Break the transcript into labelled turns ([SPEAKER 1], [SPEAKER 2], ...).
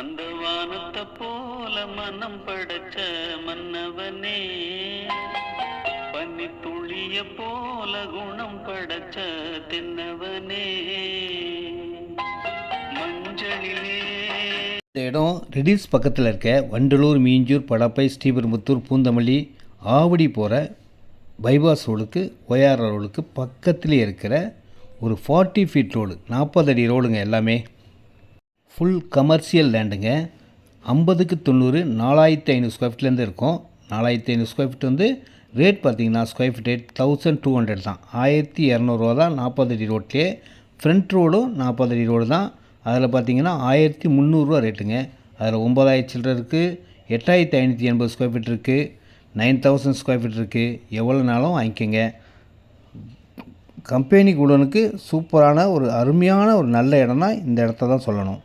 [SPEAKER 1] அந்த வானத்தை போல மனம் படைச்ச மன்னவனே, பனி துளிய போல குணம் படைச்ச தென்னவனே, மஞ்சளிலே.
[SPEAKER 2] இந்த இடம் ரெடில்ஸ் பக்கத்தில் இருக்க வண்டலூர், மீஞ்சூர், படப்பை, ஸ்ரீபெரும்புத்தூர், பூந்தமல்லி, ஆவடி போகிற பைபாஸ் ரோடுக்கு, ஒய்ஆர் ரோடுக்கு பக்கத்துலேயே இருக்கிற ஒரு 40 ஃபீட் ரோடு, 40 அடி ரோடுங்க. எல்லாமே ஃபுல் கமர்ஷியல் லேண்டுங்க. 50க்கு 90, 4500 ஸ்கொயர் ஃபீட்லேருந்து இருக்கும். 4500 ஸ்கொயர் ஃபீட் வந்து ரேட் பார்த்திங்கன்னா ஸ்கொயர் ஃபீட் ரேட் 1200 தான். 1200 தான் 40 அடி ரோட்லேயே. ஃப்ரண்ட் ரோடும் 40 அடி ரோடு தான். அதில் பார்த்திங்கன்னா 1300 ரேட்டுங்க. அதில் 9000 சில்லர் இருக்குது, 8580 ஸ்கொயர் ஃபீட் இருக்குது, 9000 ஸ்கொயர் ஃபீட் இருக்குது. எவ்வளோ நாளும் வாங்கிக்கோங்க. கம்பெனி குடோனுக்கு சூப்பரான ஒரு அருமையான ஒரு நல்ல இடம்னா இந்த இடத்த தான் சொல்லணும்.